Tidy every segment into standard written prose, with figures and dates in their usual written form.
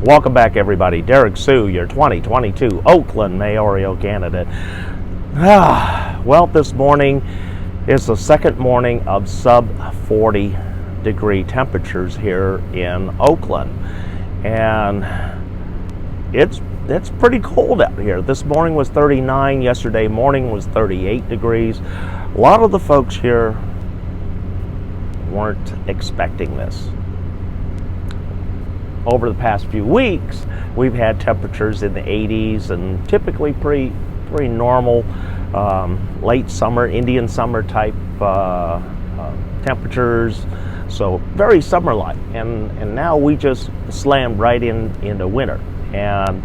Welcome back, everybody. Derrick Soo, your 2022 Oakland mayoral candidate. Well, this morning is the second morning of sub 40 degree temperatures here in Oakland, and it's pretty cold out here. This morning was 39. Yesterday morning was 38 degrees. A lot of the folks here weren't expecting this. Over the past few weeks, we've had temperatures in the 80s and typically pretty normal late summer, Indian summer type temperatures. So very summer-like, and now we just slammed right into winter. And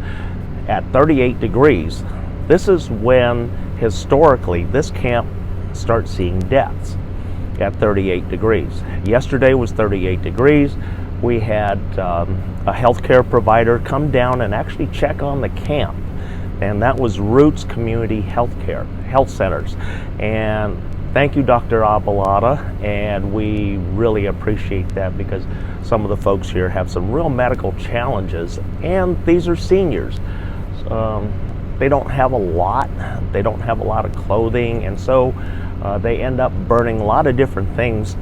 at 38 degrees, this is when historically this camp starts seeing deaths at 38 degrees. Yesterday was 38 degrees. We had a healthcare provider come down and actually check on the camp, and that was Roots Community Health Centers. And thank you, Dr. Abalata, and we really appreciate that because some of the folks here have some real medical challenges, and these are seniors. They don't have a lot. They don't have a lot of clothing, and so they end up burning a lot of different things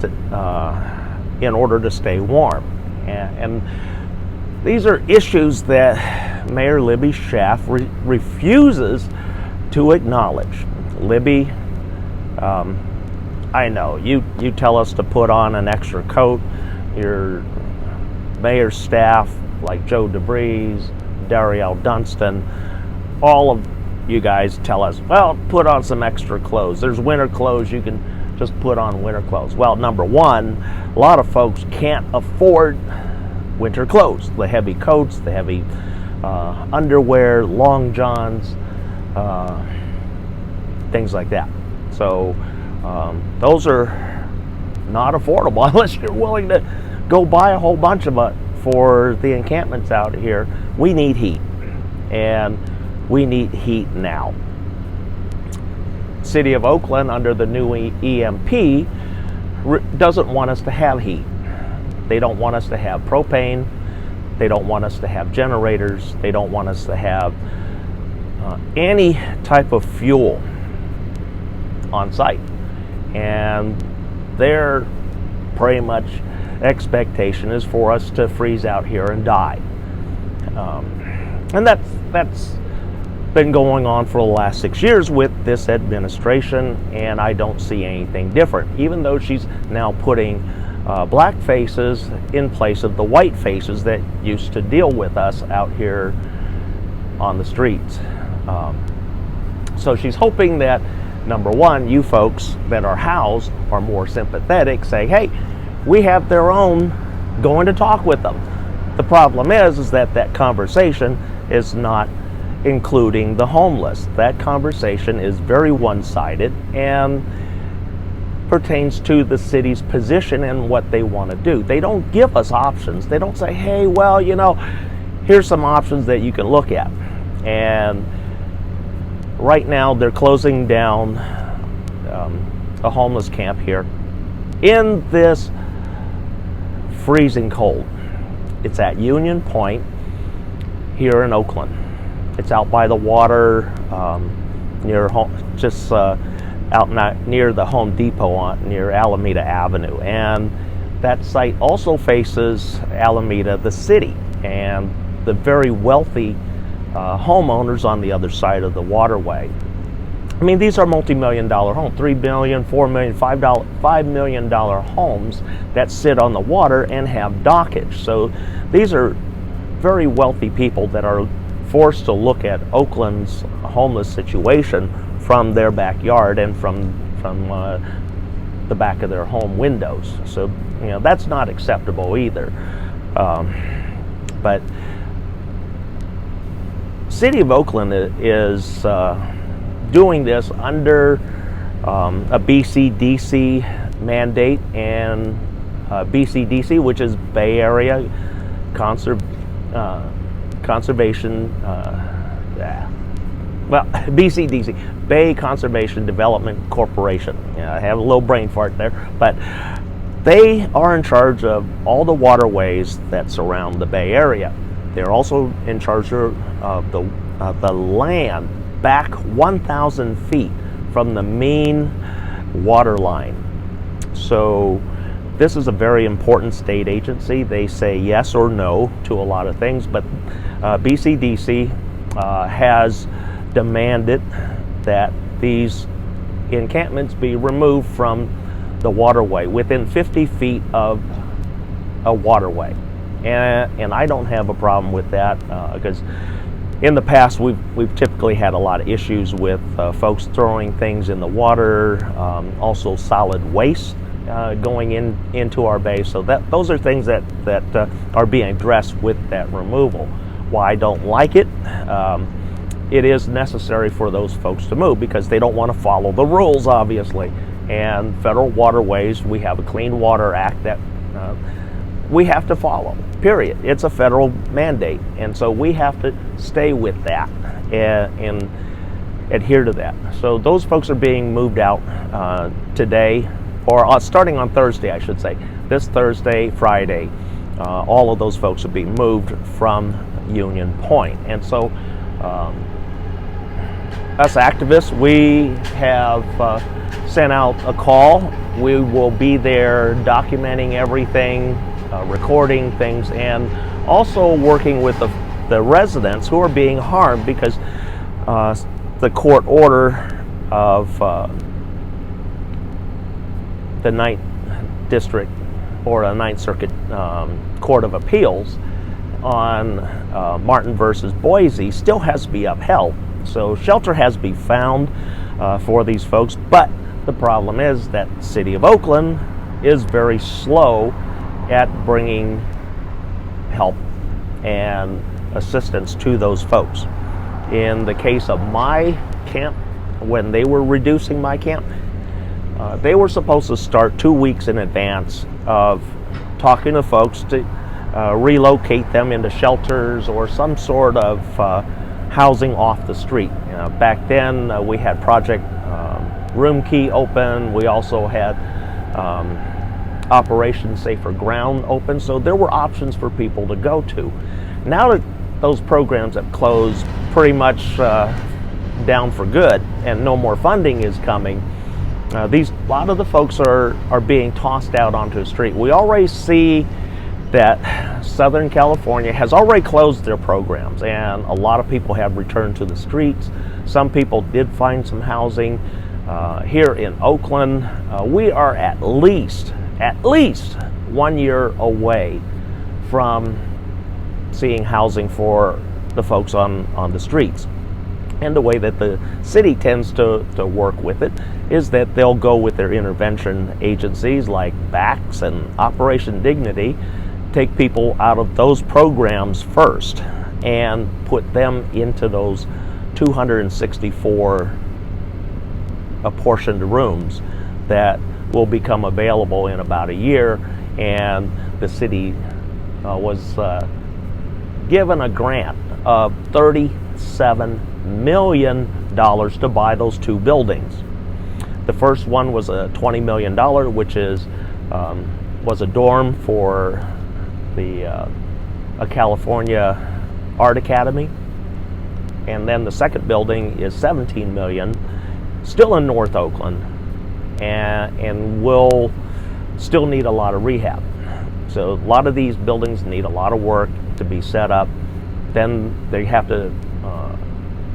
in order to stay warm. And these are issues that Mayor Libby Schaaf refuses to acknowledge. Libby, I know you tell us to put on an extra coat. Your mayor's staff, like Joe DeBreeze, Darielle Dunstan, all of you guys tell us, well, put on some extra clothes. There's winter clothes, you can just put on winter clothes. Well, number one, a lot of folks can't afford winter clothes, the heavy coats, the heavy underwear, long johns, things like that. So those are not affordable unless you're willing to go buy a whole bunch of it for the encampments out here. We need heat, and we need heat now. City of Oakland, under the new EMP, doesn't want us to have heat. They don't want us to have propane. They don't want us to have generators. They don't want us to have any type of fuel on site. And their pretty much expectation is for us to freeze out here and die. And that's been going on for the last 6 years with this administration, and I don't see anything different, even though she's now putting black faces in place of the white faces that used to deal with us out here on the streets. So she's hoping that, number one, you folks that are housed are more sympathetic, say, hey, we have their own, going to talk with them. The problem is that conversation is not including the homeless. That conversation is very one-sided and pertains to the city's position and what they want to do. They don't give us options. They don't say, hey, well, you know, here's some options that you can look at. And right now they're closing down a homeless camp here in this freezing cold. It's at Union Point here in Oakland. It's out by the water, near home, just out near the Home Depot near Alameda Avenue. And that site also faces Alameda, the city, and the very wealthy homeowners on the other side of the waterway. I mean, these are multi-million-dollar homes, $3 million, $4 million, $5 million homes that sit on the water and have dockage. So these are very wealthy people that are forced to look at Oakland's homeless situation from their backyard and from the back of their home windows. So, you know, that's not acceptable either. But City of Oakland is doing this under a BCDC mandate, and BCDC, which is Bay Area Conservation, BCDC, Bay Conservation Development Corporation. I have a little brain fart there, but They are in charge of all the waterways that surround the Bay Area. They're also in charge of the land back 1,000 feet from the main water line. So this is a very important state agency. They say yes or no to a lot of things, but BCDC has demanded that these encampments be removed from the waterway within 50 feet of a waterway. And I don't have a problem with that because in the past we've typically had a lot of issues with folks throwing things in the water, also solid waste going into our bay. So those are things that are being addressed with that removal. Why I don't like it, it is necessary for those folks to move because they don't want to follow the rules, obviously. And federal waterways, we have a Clean Water Act that we have to follow, period. It's a federal mandate, and so we have to stay with that and adhere to that. So those folks are being moved out today, or starting on Thursday, I should say. This Thursday, Friday, all of those folks are being moved from Union Point. And so us activists, we have sent out a call. We will be there documenting everything, recording things, and also working with the residents who are being harmed because the court order of the 9th District or the 9th Circuit Court of Appeals on Martin versus Boise still has to be upheld. So shelter has to be found for these folks, but the problem is that the city of Oakland is very slow at bringing help and assistance to those folks. In the case of my camp, when they were reducing my camp, they were supposed to start 2 weeks in advance of talking to folks to relocate them into shelters or some sort of housing off the street. Back then we had Project Room Key open. We also had Operation Safer Ground open, so there were options for people to go to. Now that those programs have closed pretty much down for good and no more funding is coming, a lot of the folks are being tossed out onto the street. We already see that Southern California has already closed their programs, and a lot of people have returned to the streets. Some people did find some housing. Here in Oakland, we are at least 1 year away from seeing housing for the folks on the streets. And the way that the city tends to work with it is that they'll go with their intervention agencies like BACS and Operation Dignity, take people out of those programs first and put them into those 264 apportioned rooms that will become available in about a year. And the city was given a grant of $37 million to buy those 2 buildings. The first one was a $20 million, which was a dorm for a California Art Academy, and then the second building is $17 million, still in North Oakland, and will still need a lot of rehab. So a lot of these buildings need a lot of work to be set up. Then they have to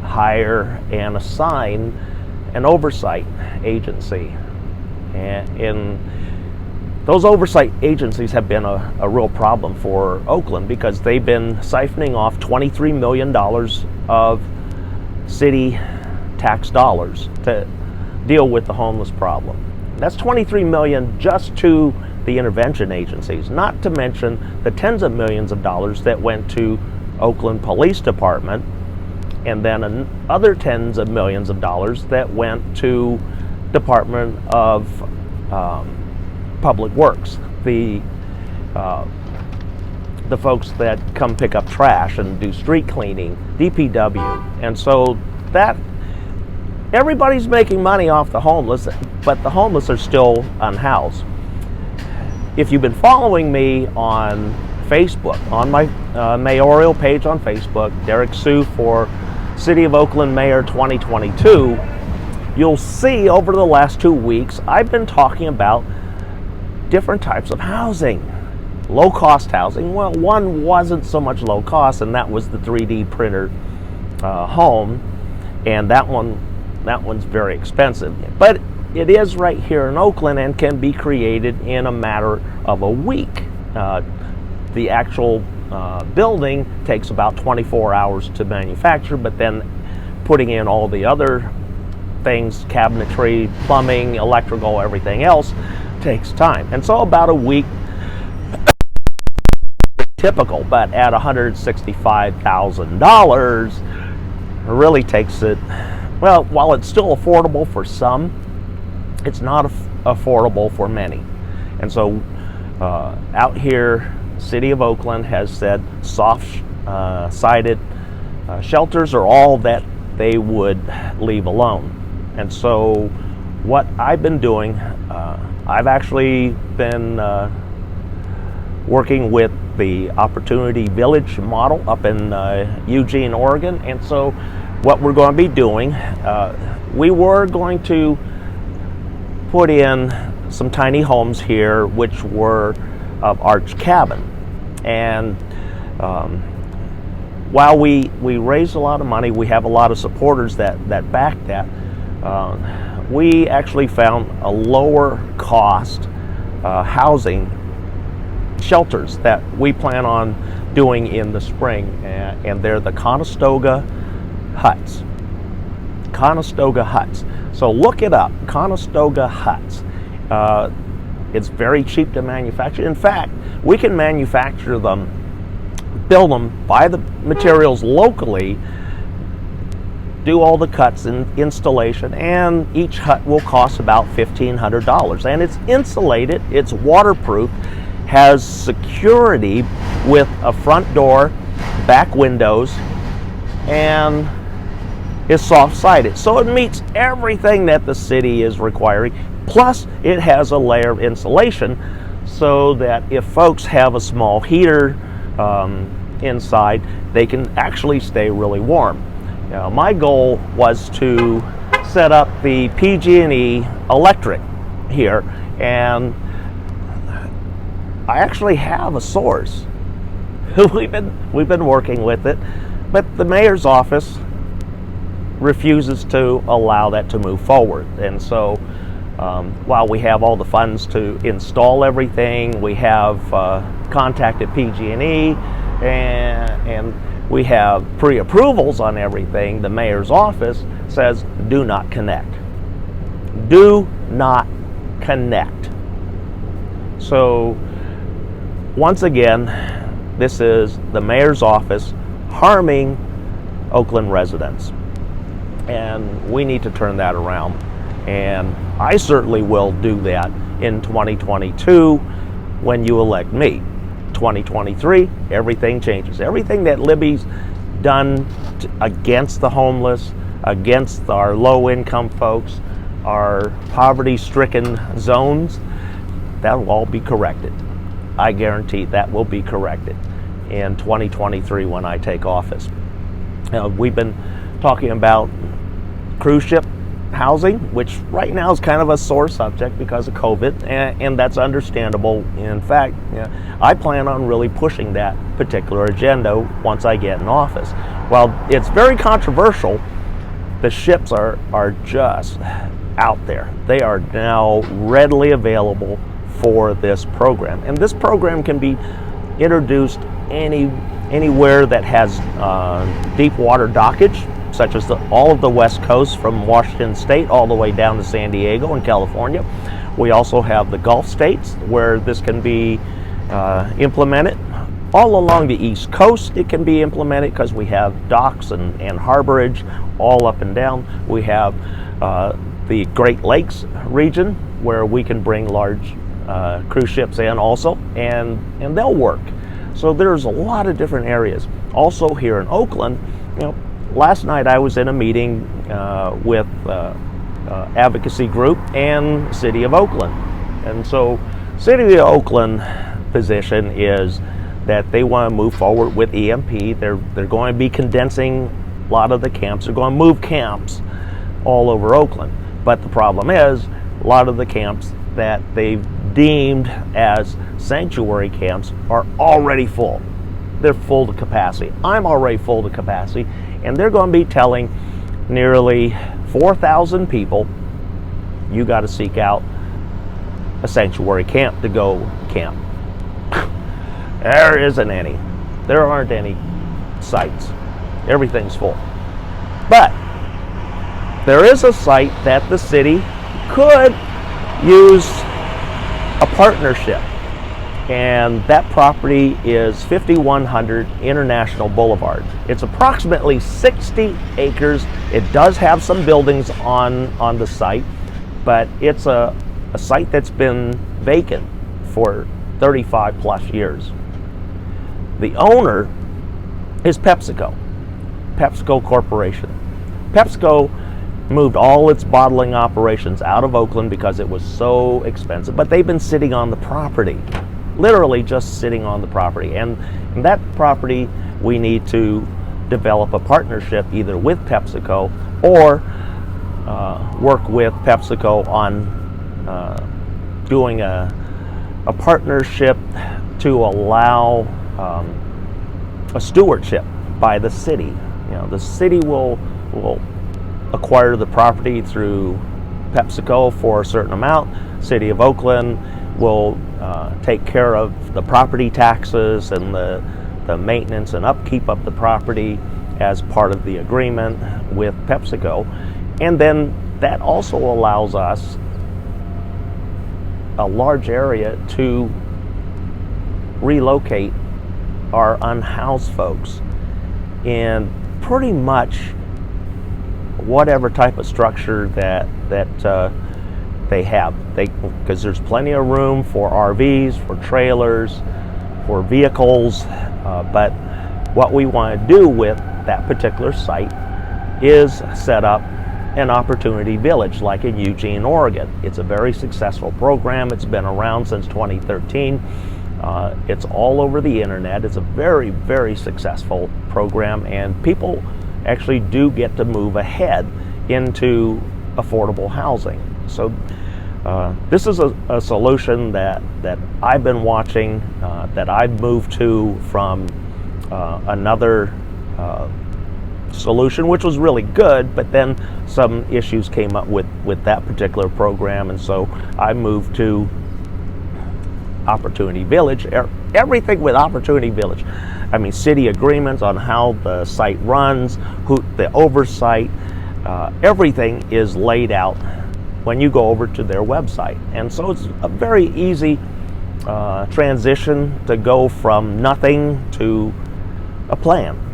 hire and assign an oversight agency, and those oversight agencies have been a real problem for Oakland because they've been siphoning off $23 million of city tax dollars to deal with the homeless problem. That's $23 million just to the intervention agencies, not to mention the tens of millions of dollars that went to Oakland Police Department, and then other tens of millions of dollars that went to Department of Public Works, the folks that come pick up trash and do street cleaning, DPW. And so that everybody's making money off the homeless, but the homeless are still unhoused. If you've been following me on Facebook, on my mayoral page on Facebook, Derrick Soo for City of Oakland Mayor 2022, you'll see over the last 2 weeks I've been talking about different types of housing. Low-cost housing. Well, one wasn't so much low cost, and that was the 3D printer home, and that one's very expensive. But it is right here in Oakland and can be created in a matter of a week. The actual building takes about 24 hours to manufacture, but then putting in all the other things, cabinetry, plumbing, electrical, everything else, takes time. And so about a week, typical, but at $165,000, really takes it, well, while it's still affordable for some, it's not affordable for many. And so out here, City of Oakland has said soft-sided shelters are all that they would leave alone. And so what I've been doing, I've actually been working with the Opportunity Village model up in Eugene, Oregon. And so what we're going to be doing, we were going to put in some tiny homes here which were of arch cabin. And while we raised a lot of money, we have a lot of supporters that back that, we actually found a lower cost housing shelters that we plan on doing in the spring, and they're the Conestoga huts. Conestoga huts. So look it up, Conestoga huts. It's very cheap to manufacture. In fact, we can manufacture them, build them, buy the materials locally, do all the cuts and installation, and each hut will cost about $1,500. And it's insulated, it's waterproof, has security with a front door, back windows, and is soft-sided. So it meets everything that the city is requiring. Plus, it has a layer of insulation so that if folks have a small heater inside, they can actually stay really warm. Now, my goal was to set up the PG&E electric here, and I actually have a source. We've been working with it, but the mayor's office refuses to allow that to move forward. And so while we have all the funds to install everything, we have contacted PG&E, and we have pre-approvals on everything, the mayor's office says do not connect. Do not connect. So once again, this is the mayor's office harming Oakland residents, and we need to turn that around. And I certainly will do that in 2022 when you elect me. 2023, everything changes. Everything that Libby's done against the homeless, against our low-income folks, our poverty-stricken zones, that will all be corrected. I guarantee that will be corrected in 2023 when I take office. We've been talking about cruise ship housing, which right now is kind of a sore subject because of COVID, and that's understandable. In fact, I plan on really pushing that particular agenda once I get in office. While it's very controversial, the ships are just out there. They are now readily available for this program, and this program can be introduced anywhere that has deep water dockage, such as all of the West Coast from Washington State all the way down to San Diego in California. We also have the Gulf states where this can be implemented. All along the East Coast it can be implemented because we have docks and harborage all up and down. We have the Great Lakes region where we can bring large cruise ships in also, and they'll work. So there's a lot of different areas. Also here in Oakland, last night I was in a meeting with advocacy group and City of Oakland. And so City of Oakland position is that they want to move forward with EMP. They're going to be condensing a lot of the camps. They're going to move camps all over Oakland. But the problem is, a lot of the camps that they've deemed as sanctuary camps are already full. They're full to capacity. I'm already full to capacity, and they're going to be telling nearly 4,000 people, you got to seek out a sanctuary camp to go camp. There isn't any. There aren't any sites. Everything's full. But there is a site that the city could use a partnership, and that property is 5100 International Boulevard. It's approximately 60 acres. It does have some buildings on the site, but it's a site that's been vacant for 35 plus years. The owner is PepsiCo Corporation. PepsiCo moved all its bottling operations out of Oakland because it was so expensive, but they've been sitting on the property, literally just sitting on the property. And that property, we need to develop a partnership either with PepsiCo or work with PepsiCo on doing a partnership to allow a stewardship by the city. You know, the city will acquire the property through PepsiCo for a certain amount. City of Oakland will take care of the property taxes and the maintenance and upkeep of the property as part of the agreement with PepsiCo. And then that also allows us a large area to relocate our unhoused folks in pretty much whatever type of structure that they have. Because there's plenty of room for RVs, for trailers, for vehicles, but what we want to do with that particular site is set up an opportunity village like in Eugene, Oregon. It's a very successful program. It's been around since 2013. It's all over the internet. It's a very, very successful program, and people actually do get to move ahead into affordable housing. So this is a solution that I've been watching, that I've moved to from another solution, which was really good, but then some issues came up with that particular program, and so I moved to Opportunity Village. Everything with Opportunity Village. I mean, city agreements on how the site runs, the oversight, everything is laid out when you go over to their website. And so it's a very easy transition to go from nothing to a plan.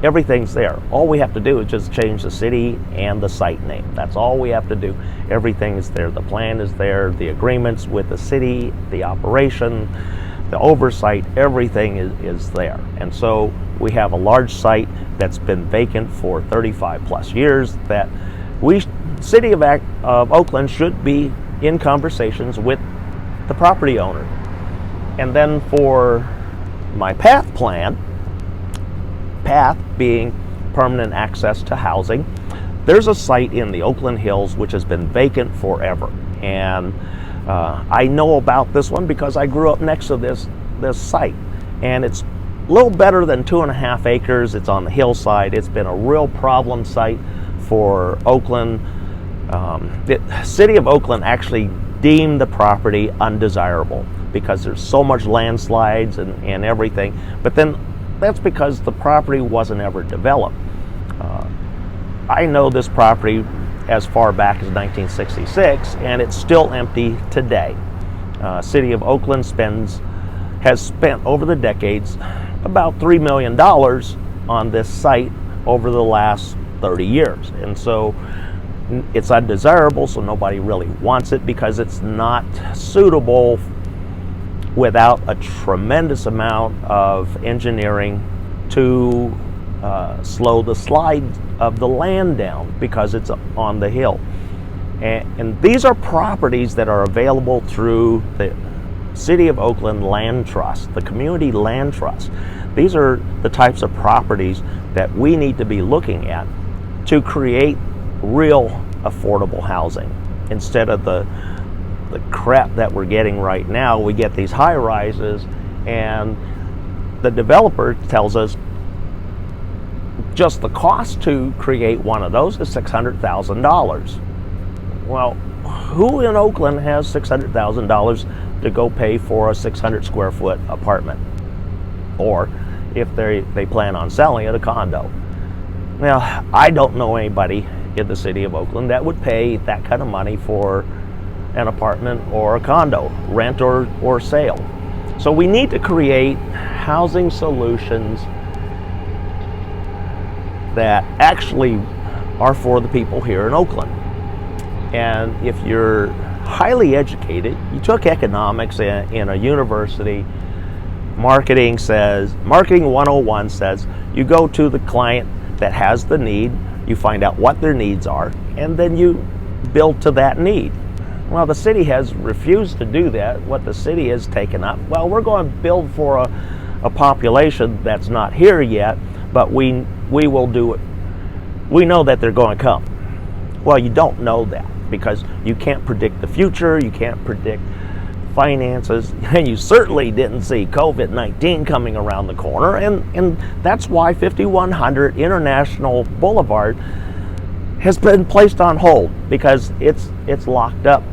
Everything's there. All we have to do is just change the city and the site name. That's all we have to do. Everything is there. The plan is there. The agreements with the city, the operation, the oversight, everything is there. And so we have a large site that's been vacant for 35 plus years that City of Oakland should be in conversations with the property owner. And then for my PATH plan, PATH being permanent access to housing, there's a site in the Oakland Hills which has been vacant forever. And I know about this one because I grew up next to this site. And it's a little better than 2.5 acres. It's on the hillside. It's been a real problem site for Oakland. The City of Oakland actually deemed the property undesirable because there's so much landslides and everything. But then that's because the property wasn't ever developed. I know this property as far back as 1966, and it's still empty today. City of Oakland has spent over the decades about $3 million on this site over the last 30 years. And so it's undesirable, so nobody really wants it because it's not suitable without a tremendous amount of engineering to slow the slide of the land down because it's on the hill. And these are properties that are available through the City of Oakland Land Trust, the Community Land Trust. These are the types of properties that we need to be looking at to create real affordable housing instead of the crap that we're getting right now. We get these high rises and the developer tells us just the cost to create one of those is $600,000. Well, who in Oakland has $600,000 to go pay for a 600 square foot apartment? Or if they plan on selling it, a condo. Now, I don't know anybody in the city of Oakland that would pay that kind of money for an apartment or a condo, rent or sale. So we need to create housing solutions that actually are for the people here in Oakland. And if you're highly educated, you took economics in a university, Marketing 101 says you go to the client that has the need, you find out what their needs are, and then you build to that need. Well, the city has refused to do that. What the city has taken up, well, we're going to build for a population that's not here yet, but we will do it. We know that they're going to come. Well, you don't know that because you can't predict the future, you can't predict finances, and you certainly didn't see COVID-19 coming around the corner, and that's why 5100 International Boulevard has been placed on hold, because it's locked up,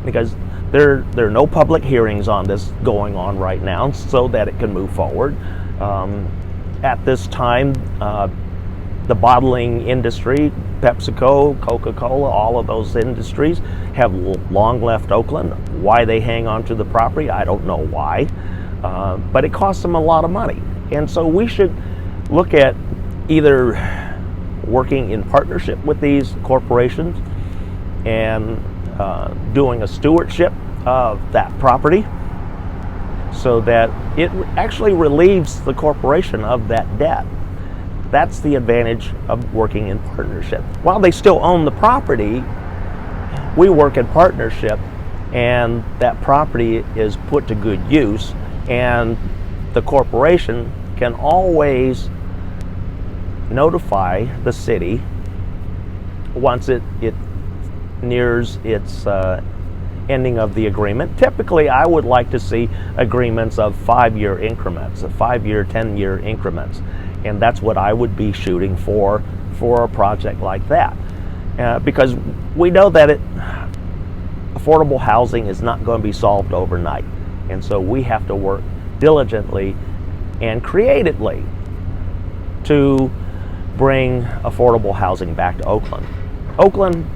because there are no public hearings on this going on right now so that it can move forward. At this time, the bottling industry, PepsiCo, Coca-Cola, all of those industries have long left Oakland. Why they hang on to the property, I don't know why, but it costs them a lot of money. And so we should look at either working in partnership with these corporations and doing a stewardship of that property so that it actually relieves the corporation of that debt. That's the advantage of working in partnership. While they still own the property, we work in partnership, and that property is put to good use, and the corporation can always notify the city once it nears its ending of the agreement. Typically, I would like to see agreements of 5-year increments, 5-year, 10-year increments. And that's what I would be shooting for a project like that. Because we know that affordable housing is not going to be solved overnight. And so we have to work diligently and creatively to bring affordable housing back to Oakland. Oakland,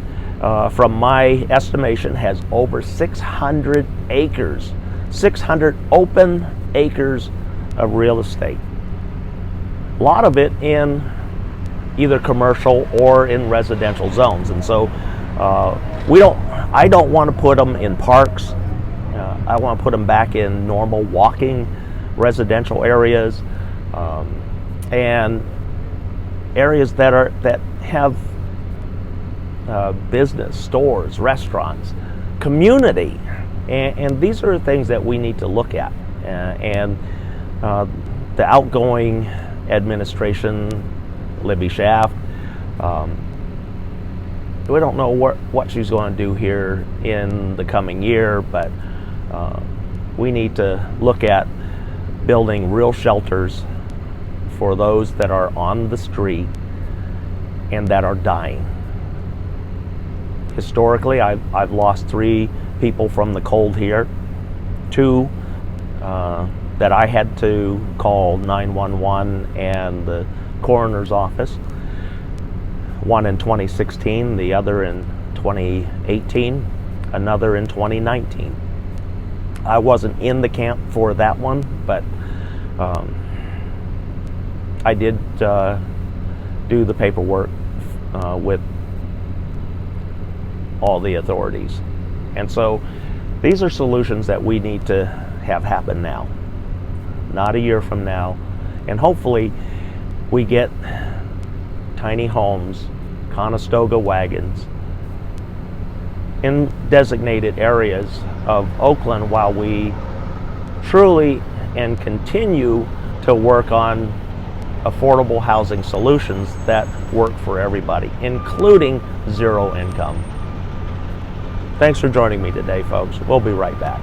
from my estimation, has over 600 acres, 600 open acres of real estate. A lot of it in either commercial or in residential zones, and so I don't want to put them in parks. I want to put them back in normal walking residential areas, and areas that have business, stores, restaurants, community, and these are the things that we need to look at. And the outgoing administration, Libby Schaaf, we don't know what she's going to do here in the coming year, but we need to look at building real shelters for those that are on the street and that are dying. Historically, I've lost 3 people from the cold here, 2 that I had to call 911 and the coroner's office. One in 2016, the other in 2018, another in 2019. I wasn't in the camp for that one, but I did do the paperwork with all the authorities. And so these are solutions that we need to have happen now, not a year from now. And hopefully we get tiny homes, Conestoga wagons in designated areas of Oakland while we truly and continue to work on affordable housing solutions that work for everybody, including zero income. Thanks for joining me today, folks. We'll be right back.